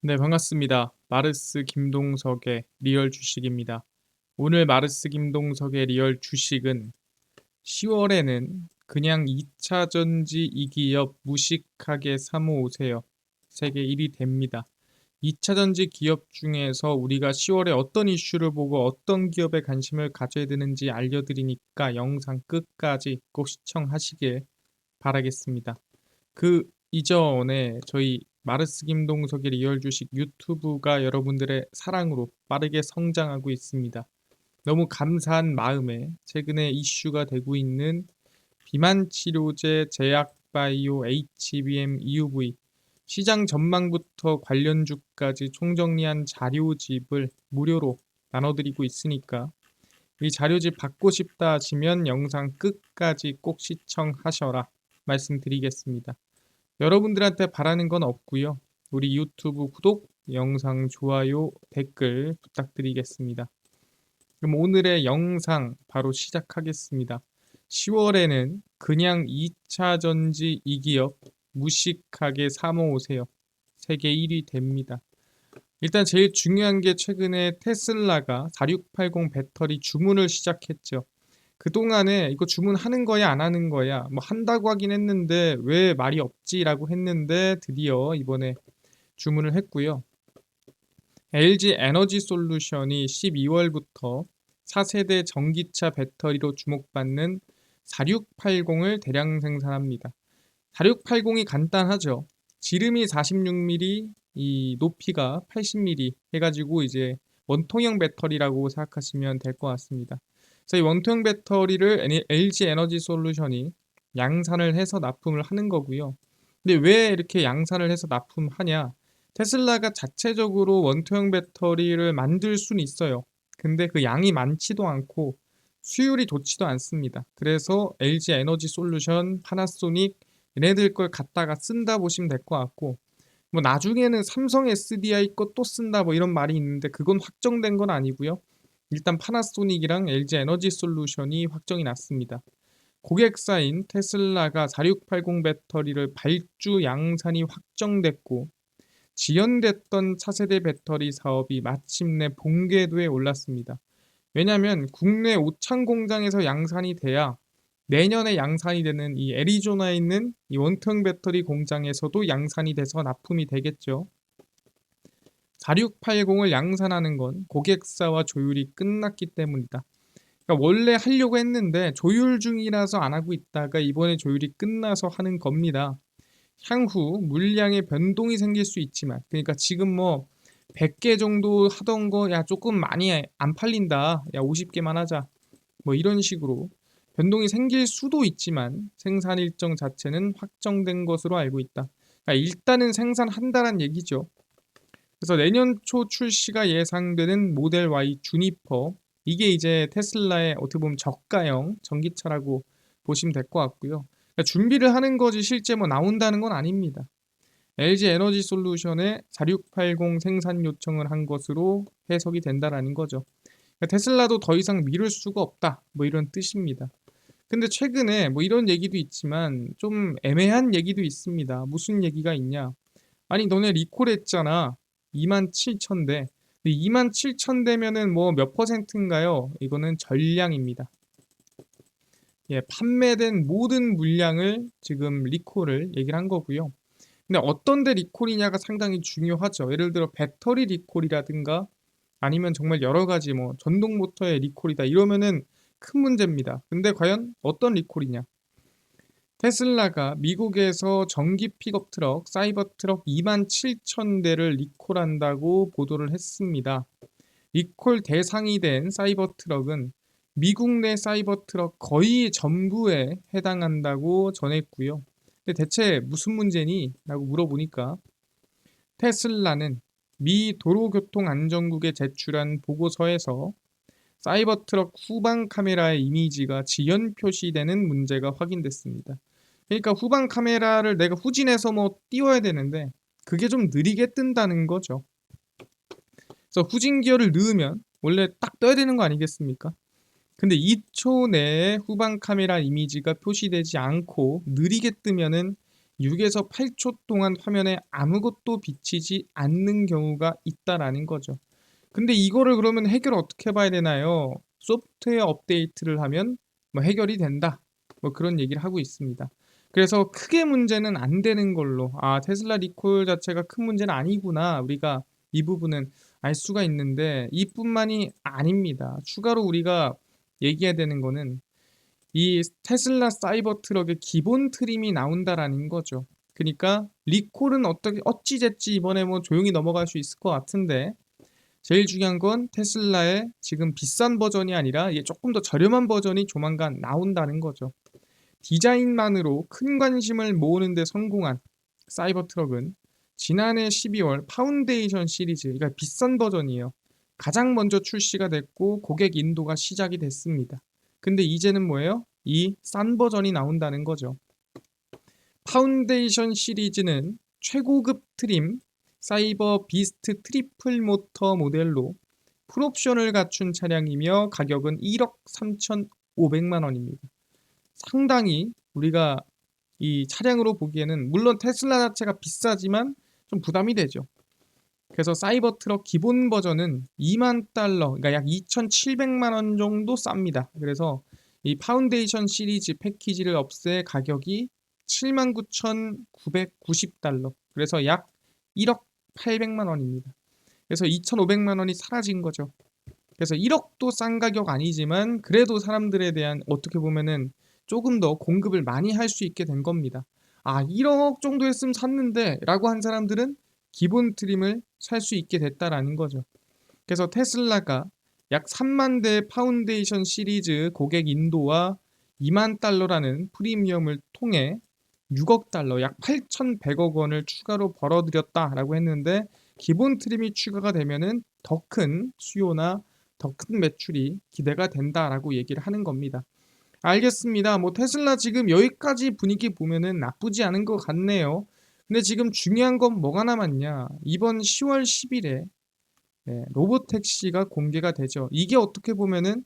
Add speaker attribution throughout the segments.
Speaker 1: 네, 반갑습니다. 마르스 김동석의 리얼 주식입니다. 오늘 마르스 김동석의 리얼 주식은 10월에는 그냥 2차 전지 이 기업 무식하게 사모으세요. 세계 1위 됩니다. 2차 전지 기업 중에서 우리가 10월에 어떤 이슈를 보고 어떤 기업에 관심을 가져야 되는지 알려드리니까 영상 끝까지 꼭 시청하시길 바라겠습니다. 그 이전에 저희 마르스 김동석의 리얼 주식 유튜브가 여러분들의 사랑으로 빠르게 성장하고 있습니다. 너무 감사한 마음에 최근에 이슈가 되고 있는 비만 치료제 제약 바이오 HBM EUV 시장 전망부터 관련주까지 총정리한 자료집을 무료로 나눠드리고 있으니까 이 자료집 받고 싶다 하시면 영상 끝까지 꼭 시청하셔라 말씀드리겠습니다. 여러분들한테 바라는 건 없고요. 우리 유튜브 구독, 영상 좋아요, 댓글 부탁드리겠습니다. 그럼 오늘의 영상 바로 시작하겠습니다. 10월에는 그냥 2차 전지 이 기업 무식하게 사모으세요. 세계 1위 됩니다. 일단 제일 중요한 게 최근에 테슬라가 4680 배터리 주문을 시작했죠. 그동안에 이거 주문하는 거야 안 하는 거야 뭐 한다고 하긴 했는데 왜 말이 없지라고 했는데 드디어 이번에 주문을 했고요. LG 에너지 솔루션이 12월부터 4세대 전기차 배터리로 주목받는 4680을 대량 생산합니다. 4680이 간단하죠. 지름이 46mm, 이 높이가 80mm 해가지고 이제 원통형 배터리라고 생각하시면 될 것 같습니다. 그래서 이 원통형 배터리를 LG 에너지 솔루션이 양산을 해서 납품을 하는 거고요. 근데 왜 이렇게 양산을 해서 납품하냐? 테슬라가 자체적으로 원통형 배터리를 만들 수는 있어요. 근데 그 양이 많지도 않고 수율이 좋지도 않습니다. 그래서 LG 에너지 솔루션, 파나소닉 얘네들 걸 갖다가 쓴다 보시면 될 것 같고 뭐 나중에는 삼성 SDI 것도 쓴다 뭐 이런 말이 있는데 그건 확정된 건 아니고요. 일단 파나소닉이랑 LG 에너지 솔루션이 확정이 났습니다. 고객사인 테슬라가 4680 배터리를 발주 양산이 확정됐고 지연됐던 차세대 배터리 사업이 마침내 본궤도에 올랐습니다. 왜냐하면 국내 오창 공장에서 양산이 돼야 내년에 양산이 되는 이 애리조나에 있는 이 원통 배터리 공장에서도 양산이 돼서 납품이 되겠죠. 4680을 양산하는 건 고객사와 조율이 끝났기 때문이다. 그러니까 원래 하려고 했는데 조율 중이라서 안 하고 있다가 이번에 조율이 끝나서 하는 겁니다. 향후 물량의 변동이 생길 수 있지만 그러니까 지금 뭐 100개 정도 하던 거 야 조금 많이 안 팔린다. 야 50개만 하자. 뭐 이런 식으로 변동이 생길 수도 있지만 생산 일정 자체는 확정된 것으로 알고 있다. 그러니까 일단은 생산한다란 얘기죠. 그래서 내년 초 출시가 예상되는 모델 Y 주니퍼 이게 이제 테슬라의 어떻게 보면 저가형 전기차라고 보시면 될 것 같고요. 그러니까 준비를 하는 거지 실제 뭐 나온다는 건 아닙니다. LG 에너지 솔루션에 4680 생산 요청을 한 것으로 해석이 된다라는 거죠. 그러니까 테슬라도 더 이상 미룰 수가 없다. 뭐 이런 뜻입니다. 근데 최근에 뭐 이런 얘기도 있지만 좀 애매한 얘기도 있습니다. 무슨 얘기가 있냐? 아니 너네 리콜했잖아. 27,000대. 27,000대면은 뭐 몇 퍼센트인가요? 이거는 전량입니다. 예, 판매된 모든 물량을 지금 리콜을 얘기를 한 거고요. 근데 어떤 데 리콜이냐가 상당히 중요하죠. 예를 들어 배터리 리콜이라든가 아니면 정말 여러 가지 뭐 전동 모터의 리콜이다 이러면은 큰 문제입니다. 근데 과연 어떤 리콜이냐? 테슬라가 미국에서 전기 픽업 트럭, 사이버 트럭 27,000대를 리콜한다고 보도를 했습니다. 리콜 대상이 된 사이버 트럭은 미국 내 사이버 트럭 거의 전부에 해당한다고 전했고요. 근데 대체 무슨 문제니? 라고 물어보니까 테슬라는 미 도로교통안전국에 제출한 보고서에서 사이버 트럭 후방 카메라의 이미지가 지연 표시되는 문제가 확인됐습니다. 그러니까 후방 카메라를 내가 후진해서 뭐 띄워야 되는데 그게 좀 느리게 뜬다는 거죠. 그래서 후진 기어를 넣으면 원래 딱 떠야 되는 거 아니겠습니까? 근데 2초 내에 후방 카메라 이미지가 표시되지 않고 느리게 뜨면은 6에서 8초 동안 화면에 아무것도 비치지 않는 경우가 있다라는 거죠. 근데 이거를 그러면 해결 어떻게 봐야 되나요? 소프트웨어 업데이트를 하면 뭐 해결이 된다. 뭐 그런 얘기를 하고 있습니다. 그래서 크게 문제는 안 되는 걸로, 아, 테슬라 리콜 자체가 큰 문제는 아니구나. 우리가 이 부분은 알 수가 있는데 이뿐만이 아닙니다. 추가로 우리가 얘기해야 되는 거는 이 테슬라 사이버 트럭의 기본 트림이 나온다라는 거죠. 그러니까 리콜은 어떻게 어찌됐지 이번에 뭐 조용히 넘어갈 수 있을 것 같은데, 제일 중요한 건 테슬라의 지금 비싼 버전이 아니라 이게 조금 더 저렴한 버전이 조만간 나온다는 거죠. 디자인만으로 큰 관심을 모으는 데 성공한 사이버 트럭은 지난해 12월 파운데이션 시리즈, 그러니까 비싼 버전이에요. 가장 먼저 출시가 됐고 고객 인도가 시작이 됐습니다. 근데 이제는 뭐예요? 이 싼 버전이 나온다는 거죠. 파운데이션 시리즈는 최고급 트림 사이버 비스트 트리플 모터 모델로 풀옵션을 갖춘 차량이며 가격은 1억 3,500만 원입니다. 상당히 우리가 이 차량으로 보기에는 물론 테슬라 자체가 비싸지만 좀 부담이 되죠. 그래서 사이버 트럭 기본 버전은 2만 달러, 그러니까 약 2,700만 원 정도 쌉니다. 그래서 이 파운데이션 시리즈 패키지를 없애 가격이 79,990달러. 그래서 약 1억 800만 원입니다. 그래서 2,500만 원이 사라진 거죠. 그래서 1억도 싼 가격 아니지만 그래도 사람들에 대한 어떻게 보면은 조금 더 공급을 많이 할 수 있게 된 겁니다. 아, 1억 정도 했으면 샀는데 라고 한 사람들은 기본 트림을 살 수 있게 됐다라는 거죠. 그래서 테슬라가 약 3만 대 파운데이션 시리즈 고객 인도와 2만 달러라는 프리미엄을 통해 6억 달러, 약 8,100억 원을 추가로 벌어들였다라고 했는데, 기본 트림이 추가가 되면은 더 큰 수요나 더 큰 매출이 기대가 된다라고 얘기를 하는 겁니다. 알겠습니다. 뭐 테슬라 지금 여기까지 분위기 보면은 나쁘지 않은 것 같네요. 근데 지금 중요한 건 뭐가 남았냐? 이번 10월 10일에 로보택시가 공개가 되죠. 이게 어떻게 보면은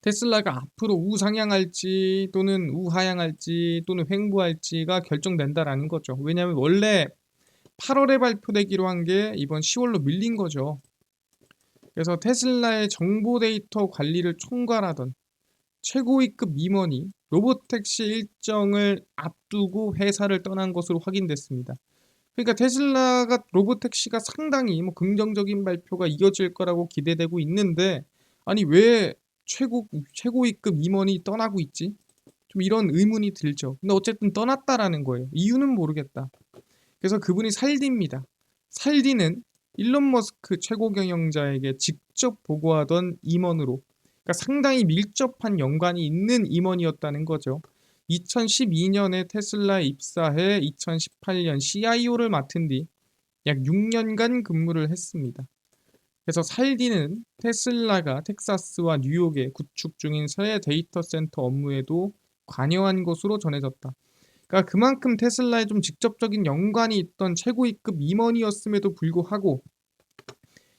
Speaker 1: 테슬라가 앞으로 우상향할지 또는 우하향할지 또는 횡보할지가 결정된다라는 거죠. 왜냐하면 원래 8월에 발표되기로 한 게 이번 10월로 밀린 거죠. 그래서 테슬라의 정보 데이터 관리를 총괄하던 최고위급 임원이 로보택시 일정을 앞두고 회사를 떠난 것으로 확인됐습니다. 그러니까 테슬라가 로보택시가 상당히 뭐 긍정적인 발표가 이어질 거라고 기대되고 있는데, 아니 왜 최고위급 임원이 떠나고 있지? 좀 이런 의문이 들죠. 근데 어쨌든 떠났다라는 거예요. 이유는 모르겠다. 그래서 그분이 살디입니다. 살디는 일론 머스크 최고 경영자에게 직접 보고하던 임원으로, 그러니까 상당히 밀접한 연관이 있는 임원이었다는 거죠. 2012년에 테슬라에 입사해 2018년 CIO를 맡은 뒤 약 6년간 근무를 했습니다. 그래서 살디는 테슬라가 텍사스와 뉴욕에 구축 중인 새 데이터 센터 업무에도 관여한 것으로 전해졌다. 그러니까 그만큼 테슬라에 좀 직접적인 연관이 있던 최고위급 임원이었음에도 불구하고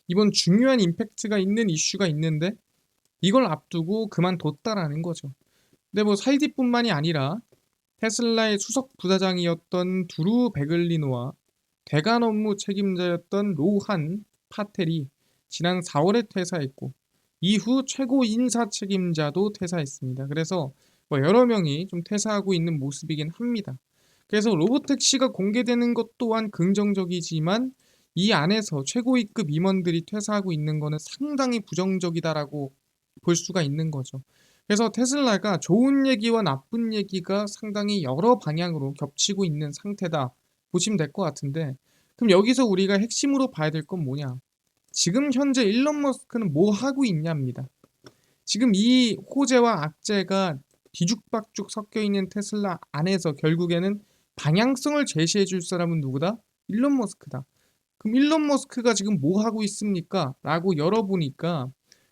Speaker 1: 이번 중요한 임팩트가 있는 이슈가 있는데 이걸 앞두고 그만뒀다라는 거죠. 근데 뭐 살디뿐만이 아니라 테슬라의 수석 부사장이었던 두루 베글리노와 대관 업무 책임자였던 로한 파텔이 지난 4월에 퇴사했고 이후 최고 인사 책임자도 퇴사했습니다. 그래서 뭐 여러 명이 좀 퇴사하고 있는 모습이긴 합니다. 그래서 로보택시가 공개되는 것 또한 긍정적이지만 이 안에서 최고위급 임원들이 퇴사하고 있는 것은 상당히 부정적이다라고 볼 수가 있는 거죠. 그래서 테슬라가 좋은 얘기와 나쁜 얘기가 상당히 여러 방향으로 겹치고 있는 상태다 보시면 될 것 같은데, 그럼 여기서 우리가 핵심으로 봐야 될 건 뭐냐? 지금 현재 일론 머스크는 뭐 하고 있냐입니다. 지금 이 호재와 악재가 뒤죽박죽 섞여 있는 테슬라 안에서 결국에는 방향성을 제시해 줄 사람은 누구다? 일론 머스크다. 그럼 일론 머스크가 지금 뭐 하고 있습니까? 라고 열어보니까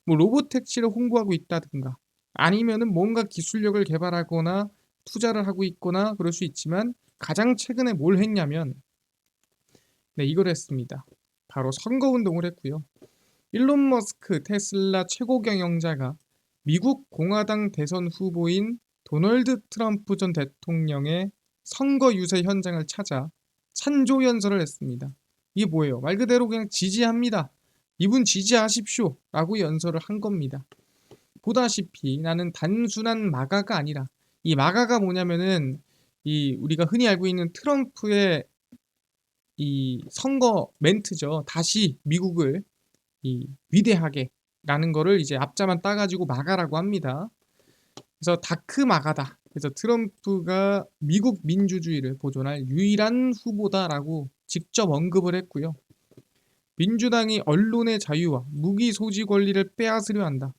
Speaker 1: 뭐 로보택시를 홍보하고 있다든가 아니면은 뭔가 기술력을 개발하거나 투자를 하고 있거나 그럴 수 있지만, 가장 최근에 뭘 했냐면 이걸 했습니다. 바로 선거운동을 했고요. 일론 머스크 테슬라 최고 경영자가 미국 공화당 대선 후보인 도널드 트럼프 전 대통령의 선거 유세 현장을 찾아 찬조 연설을 했습니다. 이게 뭐예요? 말 그대로 그냥 지지합니다. 이분 지지하십시오. 라고 연설을 한 겁니다. 보다시피 나는 단순한 마가가 아니라, 이 마가가 뭐냐면은 이 우리가 흔히 알고 있는 트럼프의 이 선거 멘트죠. 다시 미국을 이 위대하게 라는 거를 이제 앞자만 따가지고 마가라고 합니다. 그래서 다크 마가다. 그래서 트럼프가 미국 민주주의를 보존할 유일한 후보다라고 직접 언급을 했고요. 민주당이 언론의 자유와 무기 소지 권리를 빼앗으려 한다.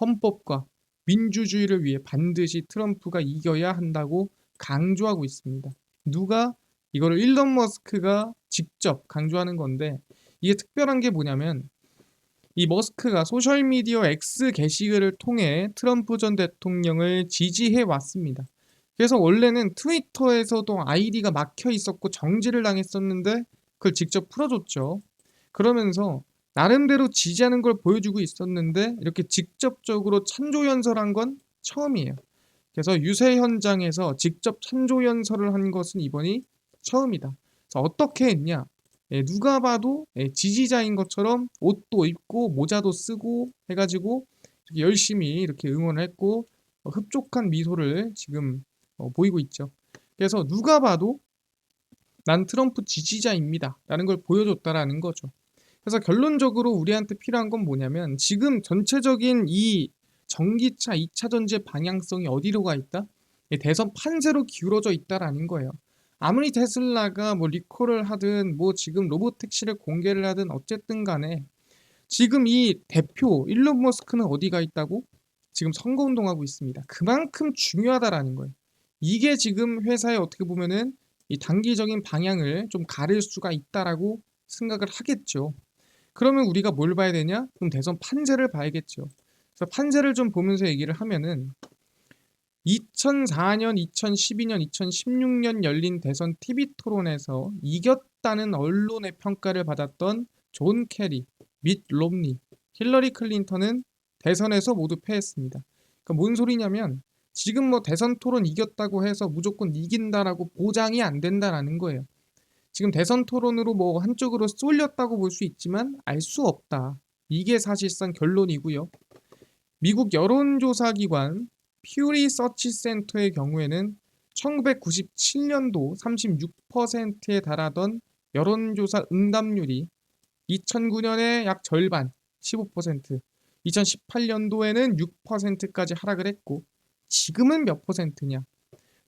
Speaker 1: 헌법과 민주주의를 위해 반드시 트럼프가 이겨야 한다고 강조하고 있습니다. 누가? 이거를 일론 머스크가 직접 강조하는 건데, 이게 특별한 게 뭐냐면 이 머스크가 소셜미디어 X 게시글을 통해 트럼프 전 대통령을 지지해 왔습니다. 그래서 원래는 트위터에서도 아이디가 막혀 있었고 정지를 당했었는데 그걸 직접 풀어줬죠. 그러면서 나름대로 지지하는 걸 보여주고 있었는데 이렇게 직접적으로 찬조 연설한 건 처음이에요. 그래서 유세 현장에서 직접 찬조 연설을 한 것은 이번이 처음이다. 그래서 어떻게 했냐? 누가 봐도 지지자인 것처럼 옷도 입고 모자도 쓰고 해가지고 이렇게 열심히 이렇게 응원을 했고 흡족한 미소를 지금 보이고 있죠. 그래서 누가 봐도 난 트럼프 지지자입니다. 라는 걸 보여줬다라는 거죠. 그래서 결론적으로 우리한테 필요한 건 뭐냐면 지금 전체적인 이 전기차 2차 전지의 방향성이 어디로 가 있다? 대선 판세로 기울어져 있다라는 거예요. 아무리 테슬라가 뭐 리콜을 하든 뭐 지금 로봇 택시를 공개를 하든 어쨌든 간에 지금 이 대표 일론 머스크는 어디가 있다고? 지금 선거운동하고 있습니다. 그만큼 중요하다라는 거예요. 이게 지금 회사에 어떻게 보면은 이 단기적인 방향을 좀 가릴 수가 있다라고 생각을 하겠죠. 그러면 우리가 뭘 봐야 되냐? 그럼 대선 판세를 봐야겠죠. 그래서 판세를 좀 보면서 얘기를 하면은 2004년, 2012년, 2016년 열린 대선 TV 토론에서 이겼다는 언론의 평가를 받았던 존 캐리, 밋 롬니, 힐러리 클린턴은 대선에서 모두 패했습니다. 그러니까 뭔 소리냐면 지금 뭐 대선 토론 이겼다고 해서 무조건 이긴다라고 보장이 안 된다라는 거예요. 지금 대선 토론으로 뭐 한쪽으로 쏠렸다고 볼 수 있지만 알 수 없다. 이게 사실상 결론이고요. 미국 여론조사기관 퓨 리서치 센터의 경우에는 1997년도 36%에 달하던 여론조사 응답률이 2009년에 약 절반 15%, 2018년도에는 6%까지 하락을 했고 지금은 몇 퍼센트냐?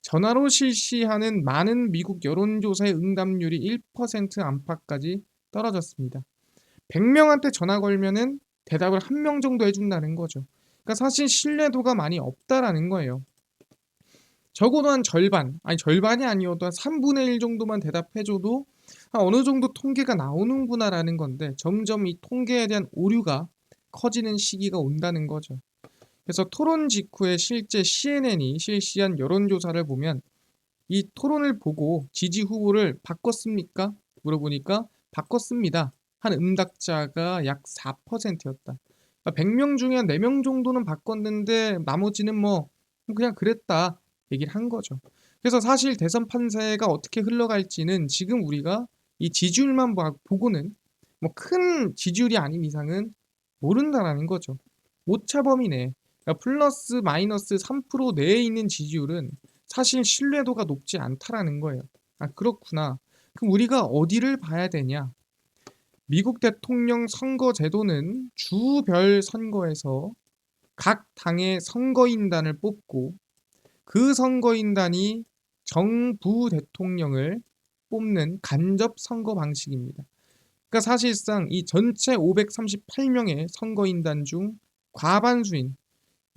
Speaker 1: 전화로 실시하는 많은 미국 여론조사의 응답률이 1% 안팎까지 떨어졌습니다. 100명한테 전화 걸면은 대답을 1명 정도 해준다는 거죠. 그러니까 사실 신뢰도가 많이 없다라는 거예요. 적어도 한 절반, 아니 절반이 아니어도 한 3분의 1 정도만 대답해줘도 어느 정도 통계가 나오는구나라는 건데 점점 이 통계에 대한 오류가 커지는 시기가 온다는 거죠. 그래서 토론 직후에 실제 CNN이 실시한 여론조사를 보면 이 토론을 보고 지지 후보를 바꿨습니까? 물어보니까 바꿨습니다. 한 응답자가 약 4%였다. 100명 중에 한 4명 정도는 바꿨는데 나머지는 뭐 그냥 그랬다 얘기를 한 거죠. 그래서 사실 대선 판세가 어떻게 흘러갈지는 지금 우리가 이 지지율만 보고는 뭐 큰 지지율이 아닌 이상은 모른다라는 거죠. 오차범위네. 그러니까 플러스 마이너스 3% 내에 있는 지지율은 사실 신뢰도가 높지 않다라는 거예요. 아, 그렇구나. 그럼 우리가 어디를 봐야 되냐? 미국 대통령 선거 제도는 주별 선거에서 각 당의 선거인단을 뽑고 그 선거인단이 정부 대통령을 뽑는 간접 선거 방식입니다. 그러니까 사실상 이 전체 538명의 선거인단 중 과반수인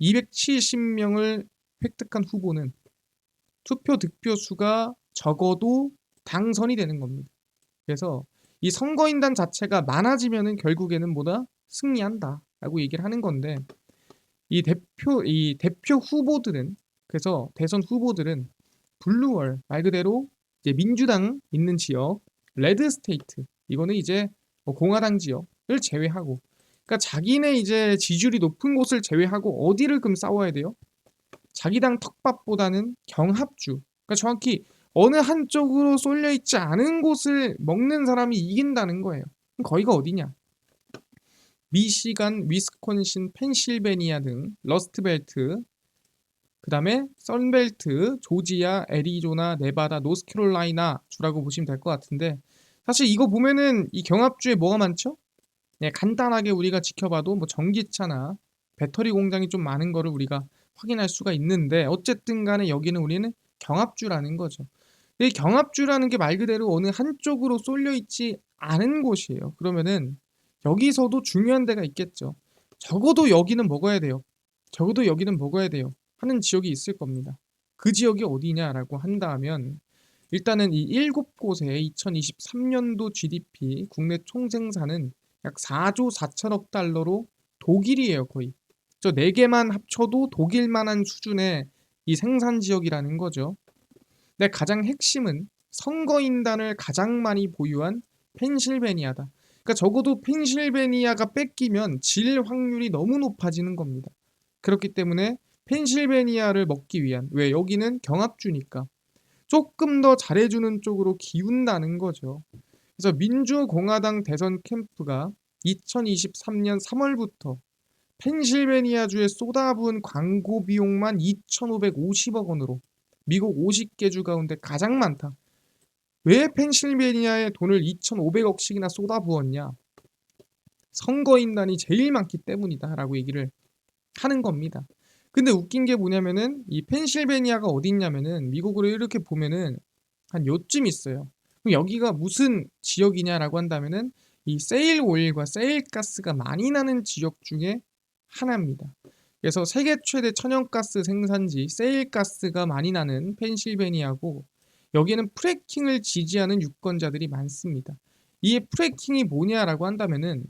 Speaker 1: 270명을 획득한 후보는 투표 득표수가 적어도 당선이 되는 겁니다. 그래서 이 선거인단 자체가 많아지면은 결국에는 뭐다? 승리한다라고 얘기를 하는 건데 이 대표 후보들은 그래서 대선 후보들은 블루월 말 그대로 이제 민주당 있는 지역 레드 스테이트 이거는 이제 공화당 지역을 제외하고 그러니까 자기네 이제 지지율이 높은 곳을 제외하고 어디를 그럼 싸워야 돼요? 자기 당 텃밭보다는 경합주. 그러니까 정확히 어느 한쪽으로 쏠려 있지 않은 곳을 먹는 사람이 이긴다는 거예요. 그럼 거기가 어디냐? 미시간, 위스콘신, 펜실베니아 등 러스트벨트, 그 다음에 선벨트, 조지아, 애리조나, 네바다, 노스캐롤라이나 주라고 보시면 될 것 같은데, 사실 이거 보면은 이 경합주에 뭐가 많죠? 네, 간단하게 우리가 지켜봐도 뭐 전기차나 배터리 공장이 좀 많은 거를 우리가 확인할 수가 있는데, 어쨌든 간에 여기는 우리는 경합주라는 거죠. 이 경합주라는 게 말 그대로 어느 한쪽으로 쏠려 있지 않은 곳이에요. 그러면은 여기서도 중요한 데가 있겠죠. 적어도 여기는 먹어야 돼요. 적어도 여기는 먹어야 돼요. 하는 지역이 있을 겁니다. 그 지역이 어디냐라고 한다면, 일단은 이 7곳의 2023년도 GDP 국내 총생산은 약 4조 4천억 달러로 독일이에요, 거의. 저 4개만 합쳐도 독일만한 수준의 이 생산 지역이라는 거죠. 근데 가장 핵심은 선거인단을 가장 많이 보유한 펜실베니아다. 그러니까 적어도 펜실베니아가 뺏기면 질 확률이 너무 높아지는 겁니다. 그렇기 때문에 펜실베니아를 먹기 위한, 왜 여기는 경합주니까 조금 더 잘해주는 쪽으로 기운다는 거죠. 그래서 민주공화당 대선 캠프가 2023년 3월부터 펜실베니아주에 쏟아부은 광고 비용만 2,550억 원으로 미국 50개 주 가운데 가장 많다. 왜 펜실베니아에 돈을 2,500억씩이나 쏟아부었냐? 선거인단이 제일 많기 때문이다라고 얘기를 하는 겁니다. 근데 웃긴 게 뭐냐면은 이 펜실베니아가 어디 있냐면은 미국으로 이렇게 보면은 한 요쯤 있어요. 그럼 여기가 무슨 지역이냐라고 한다면은 이 세일 오일과 세일 가스가 많이 나는 지역 중에 하나입니다. 그래서 세계 최대 천연가스 생산지 세일 가스가 많이 나는 펜실베니아고, 여기에는 프래킹을 지지하는 유권자들이 많습니다. 이 프래킹이 뭐냐라고 한다면은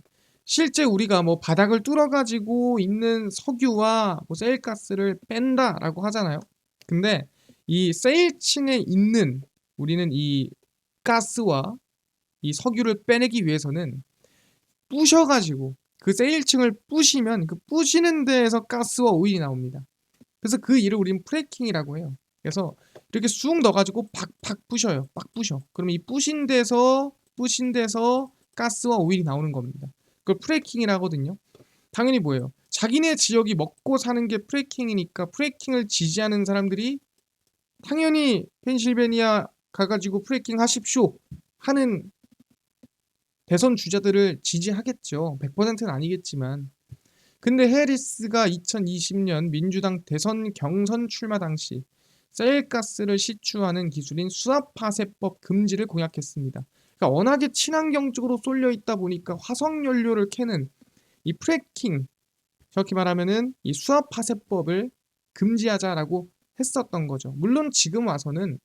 Speaker 1: 실제 우리가 뭐 바닥을 뚫어가지고 있는 석유와 뭐 세일가스를 뺀다라고 하잖아요. 근데 이 세일층에 있는 우리는 이 가스와 이 석유를 빼내기 위해서는 부셔가지고 그 세일층을 부시면 그 부시는 데에서 가스와 오일이 나옵니다. 그래서 그 일을 우리는 프래킹이라고 해요. 그래서 이렇게 쑥 넣어가지고 팍팍 부셔요. 빡 부셔. 그럼 이 부신 데서 가스와 오일이 나오는 겁니다. 그걸 프래킹이라 하거든요. 당연히 뭐예요? 자기네 지역이 먹고 사는 게 프래킹이니까 프래킹을 지지하는 사람들이 당연히 펜실베니아 가가지고 프래킹 하십시오 하는 대선 주자들을 지지하겠죠. 100%는 아니겠지만. 근데 해리스가 2020년 민주당 대선 경선 출마 당시 셀가스를 시추하는 기술인 수압파쇄법 금지를 공약했습니다. 그러니까 워낙에 친환경적으로 쏠려 있다 보니까 화석 연료를 캐는 이 프래킹, 정확히 말하면은 이 수압파쇄법을 금지하자라고 했었던 거죠. 물론 지금 와서는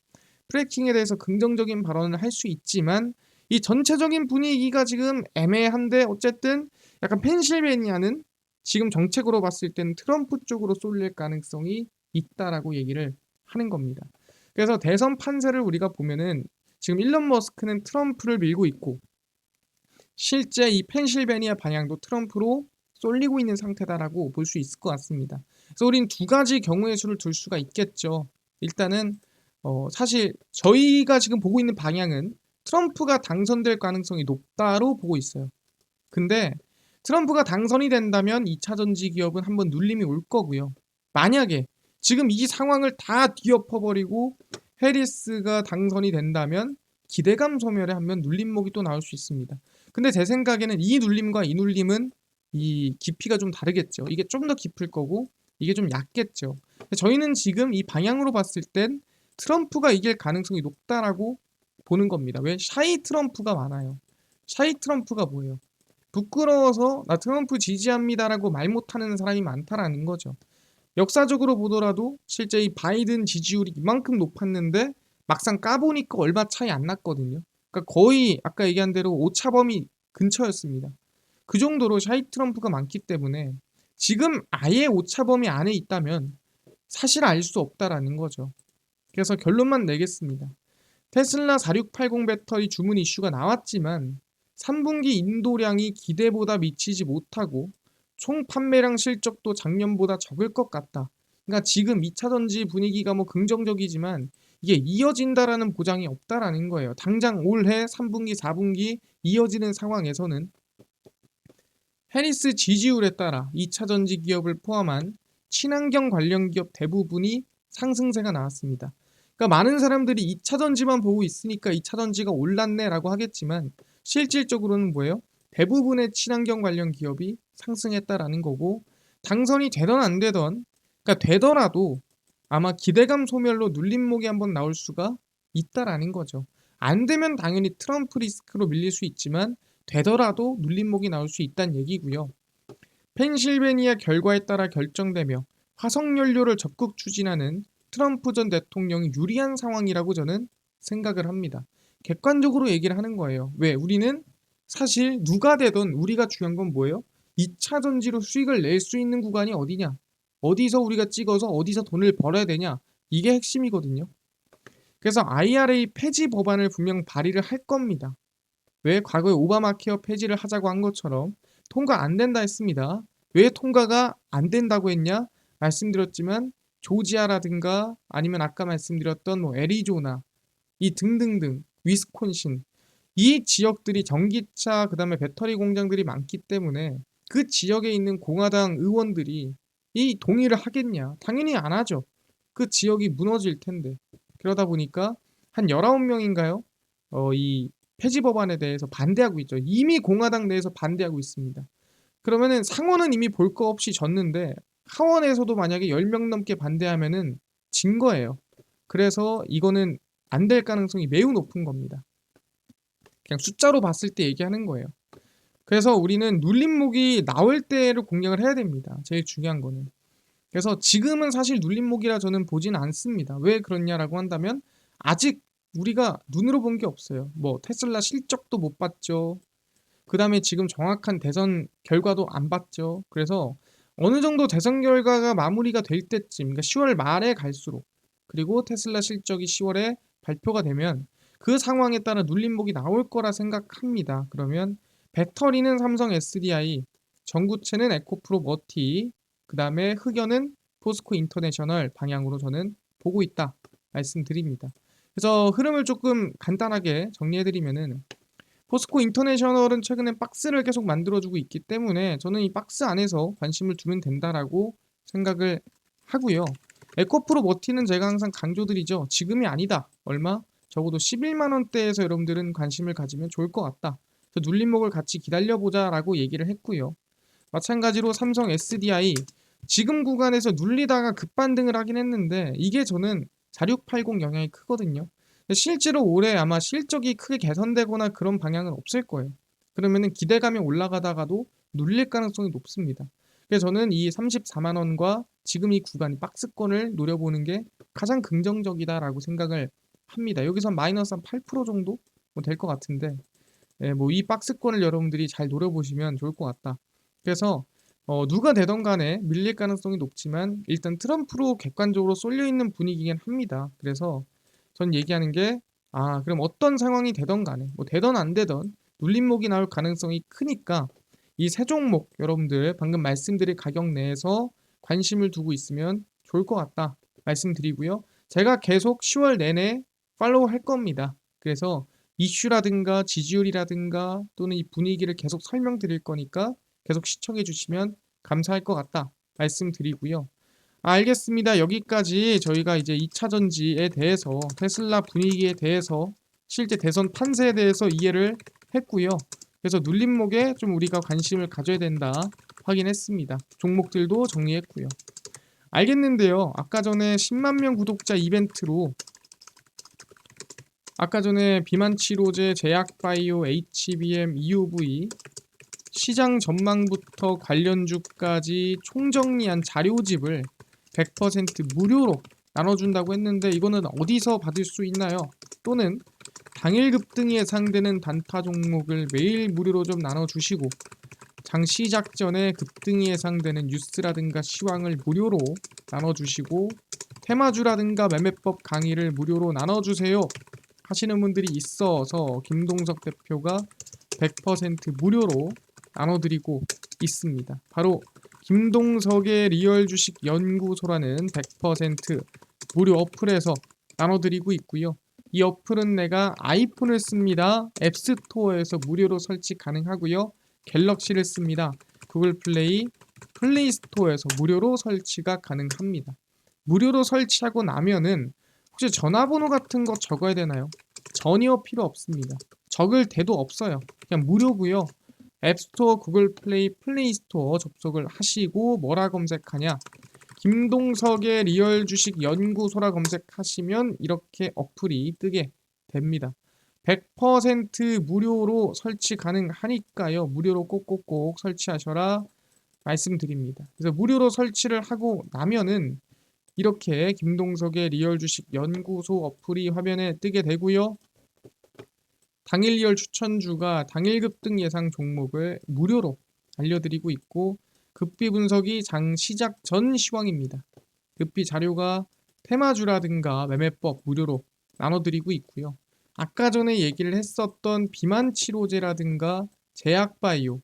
Speaker 1: 프래킹에 대해서 긍정적인 발언을 할 수 있지만 이 전체적인 분위기가 지금 애매한데, 어쨌든 약간 펜실베니아는 지금 정책으로 봤을 때는 트럼프 쪽으로 쏠릴 가능성이 있다라고 얘기를 하는 겁니다. 그래서 대선 판세를 우리가 보면은 지금 일론 머스크는 트럼프를 밀고 있고, 실제 이 펜실베니아 방향도 트럼프로 쏠리고 있는 상태다라고 볼 수 있을 것 같습니다. 그래서 우린 두 가지 경우의 수를 둘 수가 있겠죠. 일단은 사실 저희가 지금 보고 있는 방향은 트럼프가 당선될 가능성이 높다로 보고 있어요. 근데 트럼프가 당선이 된다면 2차 전지 기업은 한번 눌림이 올 거고요. 만약에 지금 이 상황을 다 뒤엎어버리고 해리스가 당선이 된다면 기대감 소멸에 한번 눌림목이 또 나올 수 있습니다. 근데 제 생각에는 이 눌림과 이 눌림은 이 깊이가 좀 다르겠죠. 이게 좀 더 깊을 거고 이게 좀 얕겠죠. 저희는 지금 이 방향으로 봤을 땐 트럼프가 이길 가능성이 높다라고 보는 겁니다. 왜? 샤이 트럼프가 많아요. 샤이 트럼프가 뭐예요? 부끄러워서 나 트럼프 지지합니다라고 말 못하는 사람이 많다라는 거죠. 역사적으로 보더라도 실제 이 바이든 지지율이 이만큼 높았는데 막상 까보니까 얼마 차이 안 났거든요. 그러니까 거의 아까 얘기한 대로 오차범위 근처였습니다. 그 정도로 샤이 트럼프가 많기 때문에 지금 아예 오차범위 안에 있다면 사실 알 수 없다라는 거죠. 그래서 결론만 내겠습니다. 테슬라 4680 배터리 주문 이슈가 나왔지만 3분기 인도량이 기대보다 미치지 못하고 총 판매량 실적도 작년보다 적을 것 같다. 그러니까 지금 2차 전지 분위기가 뭐 긍정적이지만 이게 이어진다라는 보장이 없다라는 거예요. 당장 올해 3분기, 4분기 이어지는 상황에서는 해리스 지지율에 따라 2차 전지 기업을 포함한 친환경 관련 기업 대부분이 상승세가 나왔습니다. 그러니까 많은 사람들이 2차 전지만 보고 있으니까 2차 전지가 올랐네라고 하겠지만 실질적으로는 뭐예요? 대부분의 친환경 관련 기업이 상승했다라는 거고 당선이 되던 안 되던 그러니까 되더라도 아마 기대감 소멸로 눌림목이 한번 나올 수가 있다라는 거죠. 안 되면 당연히 트럼프 리스크로 밀릴 수 있지만 되더라도 눌림목이 나올 수 있다는 얘기고요. 펜실베니아 결과에 따라 결정되며 화석연료를 적극 추진하는 트럼프 전 대통령이 유리한 상황이라고 저는 생각을 합니다. 객관적으로 얘기를 하는 거예요. 왜? 우리는 사실 누가 되든 우리가 중요한 건 뭐예요? 2차 전지로 수익을 낼 수 있는 구간이 어디냐? 어디서 우리가 찍어서 어디서 돈을 벌어야 되냐? 이게 핵심이거든요. 그래서 IRA 폐지 법안을 분명 발의를 할 겁니다. 왜? 과거에 오바마 케어 폐지를 하자고 한 것처럼 통과 안 된다 했습니다. 왜 통과가 안 된다고 했냐? 말씀드렸지만 조지아라든가 아니면 아까 말씀드렸던 뭐 애리조나 이 등등등 위스콘신 이 지역들이 전기차 그다음에 배터리 공장들이 많기 때문에 그 지역에 있는 공화당 의원들이 이 동의를 하겠냐? 당연히 안 하죠. 그 지역이 무너질 텐데. 그러다 보니까 한 19명인가요? 이 폐지 법안에 대해서 반대하고 있죠. 이미 공화당 내에서 반대하고 있습니다. 그러면은 상원은 이미 볼 거 없이 졌는데 하원에서도 만약에 10명 넘게 반대하면은 진 거예요. 그래서 이거는 안 될 가능성이 매우 높은 겁니다. 그냥 숫자로 봤을 때 얘기하는 거예요. 그래서 우리는 눌림목이 나올 때를 공략을 해야 됩니다. 제일 중요한 거는. 그래서 지금은 사실 눌림목이라 저는 보진 않습니다. 왜 그렇냐라고 한다면 아직 우리가 눈으로 본 게 없어요. 뭐 테슬라 실적도 못 봤죠. 그 다음에 지금 정확한 대선 결과도 안 봤죠. 그래서 어느 정도 대선 결과가 마무리가 될 때쯤, 그러니까 10월 말에 갈수록 그리고 테슬라 실적이 10월에 발표가 되면 그 상황에 따라 눌림목이 나올 거라 생각합니다. 그러면 배터리는 삼성 SDI, 전구체는 에코프로 머티, 그 다음에 흑연은 포스코 인터내셔널 방향으로 저는 보고 있다 말씀드립니다. 그래서 흐름을 조금 간단하게 정리해드리면은 포스코 인터내셔널은 최근에 박스를 계속 만들어주고 있기 때문에 저는 이 박스 안에서 관심을 두면 된다라고 생각을 하고요. 에코프로 머티는 제가 항상 강조드리죠. 지금이 아니다. 얼마? 적어도 11만 원대에서 여러분들은 관심을 가지면 좋을 것 같다. 눌림목을 같이 기다려보자라고 얘기를 했고요. 마찬가지로 삼성 SDI 지금 구간에서 눌리다가 급반등을 하긴 했는데 이게 저는 4680 영향이 크거든요. 실제로 올해 아마 실적이 크게 개선되거나 그런 방향은 없을 거예요. 그러면은 기대감이 올라가다가도 눌릴 가능성이 높습니다. 그래서 저는 이 34만 원과 지금 이 구간 박스권을 노려보는 게 가장 긍정적이다라고 생각을 합니다. 여기서 마이너스 한 8% 정도 될 것 같은데 뭐 이 박스권을 여러분들이 잘 노려보시면 좋을 것 같다. 그래서 누가 되던 간에 밀릴 가능성이 높지만 일단 트럼프로 객관적으로 쏠려 있는 분위기긴 합니다. 그래서 전 얘기하는 게 그럼 어떤 상황이 되던 간에 뭐 되던 안 되던 눌림목이 나올 가능성이 크니까 이 세 종목 여러분들 방금 말씀드린 가격 내에서 관심을 두고 있으면 좋을 것 같다 말씀드리고요. 제가 계속 10월 내내 팔로우 할 겁니다. 그래서 이슈라든가 지지율이라든가 또는 이 분위기를 계속 설명드릴 거니까 계속 시청해 주시면 감사할 것 같다 말씀드리고요. 알겠습니다. 여기까지 저희가 이제 2차 전지에 대해서 테슬라 분위기에 대해서 실제 대선 판세에 대해서 이해를 했고요. 그래서 눌림목에 좀 우리가 관심을 가져야 된다 확인했습니다. 종목들도 정리했고요. 알겠는데요. 아까 전에 10만 명 구독자 이벤트로 아까 전에 비만 치료제, 제약바이오, HBM, EUV 시장 전망부터 관련주까지 총정리한 자료집을 100% 무료로 나눠준다고 했는데 이거는 어디서 받을 수 있나요? 또는 당일 급등이 예상되는 단타 종목을 매일 무료로 좀 나눠주시고 장 시작 전에 급등이 예상되는 뉴스라든가 시황을 무료로 나눠주시고 테마주라든가 매매법 강의를 무료로 나눠주세요 하시는 분들이 있어서 김동석 대표가 100% 무료로 나눠드리고 있습니다. 바로 김동석의 리얼 주식 연구소라는 100% 무료 어플에서 나눠드리고 있고요. 이 어플은 내가 아이폰을 씁니다. 앱스토어에서 무료로 설치 가능하고요. 갤럭시를 씁니다. 구글 플레이, 플레이 스토어에서 무료로 설치가 가능합니다. 무료로 설치하고 나면은 혹시 전화번호 같은 거 적어야 되나요? 전혀 필요 없습니다. 적을 데도 없어요. 그냥 무료고요. 앱스토어, 구글 플레이, 플레이 스토어 접속을 하시고 뭐라 검색하냐? 김동석의 리얼 주식 연구소라 검색하시면 이렇게 어플이 뜨게 됩니다. 100% 무료로 설치 가능하니까요. 무료로 꼭꼭꼭 설치하셔라 말씀드립니다. 그래서 무료로 설치를 하고 나면은 이렇게 김동석의 리얼 주식 연구소 어플이 화면에 뜨게 되고요. 당일 리얼 추천주가 당일 급등 예상 종목을 무료로 알려드리고 있고 급비 분석이 장 시작 전 시황입니다. 급비 자료가 테마주라든가 매매법 무료로 나눠드리고 있고요. 아까 전에 얘기를 했었던 비만 치료제라든가 제약바이오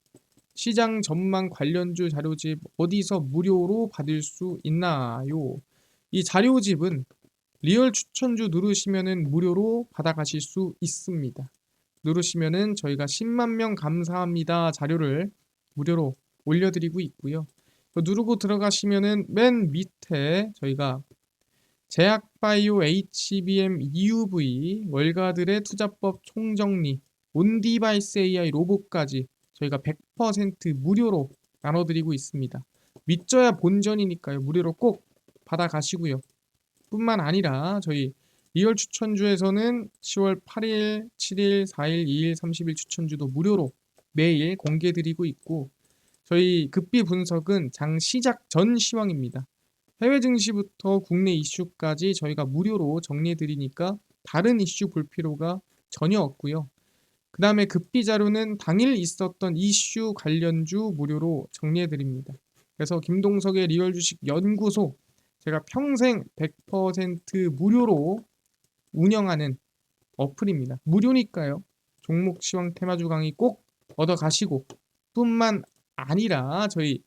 Speaker 1: 시장 전망 관련주 자료집 어디서 무료로 받을 수 있나요? 이 자료집은 리얼 추천주 누르시면은 무료로 받아가실 수 있습니다. 누르시면은 저희가 10만 명 감사합니다 자료를 무료로 올려드리고 있고요. 누르고 들어가시면은 맨 밑에 저희가 제약바이오 HBM EUV 월가들의 투자법 총정리 온디바이스 AI 로봇까지 저희가 100% 무료로 나눠드리고 있습니다. 믿져야 본전이니까요. 무료로 꼭 받아가시고요. 뿐만 아니라 저희 리얼 추천주에서는 10월 8일, 7일, 4일, 2일, 30일 추천주도 무료로 매일 공개드리고 있고 저희 급비 분석은 장 시작 전 시황입니다. 해외 증시부터 국내 이슈까지 저희가 무료로 정리해드리니까 다른 이슈 볼 필요가 전혀 없고요. 그 다음에 급비 자료는 당일 있었던 이슈 관련주 무료로 정리해드립니다. 그래서 김동석의 리얼 주식 연구소 제가 평생 100% 무료로 운영하는 어플입니다. 무료니까요. 종목 시황 테마주 강의 꼭 얻어가시고 뿐만 아니라 저희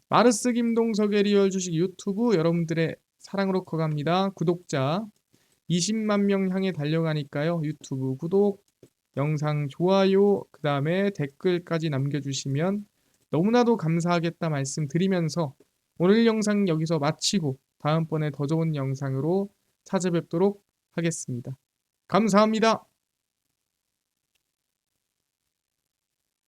Speaker 1: 마르스 김동석의 리얼 주식 유튜브 여러분들의 사랑으로 커갑니다. 구독자 20만 명 향해 달려가니까요. 유튜브 구독, 영상 좋아요, 그 다음에 댓글까지 남겨주시면 너무나도 감사하겠다 말씀드리면서 오늘 영상 여기서 마치고 다음번에 더 좋은 영상으로 찾아뵙도록 하겠습니다. 감사합니다.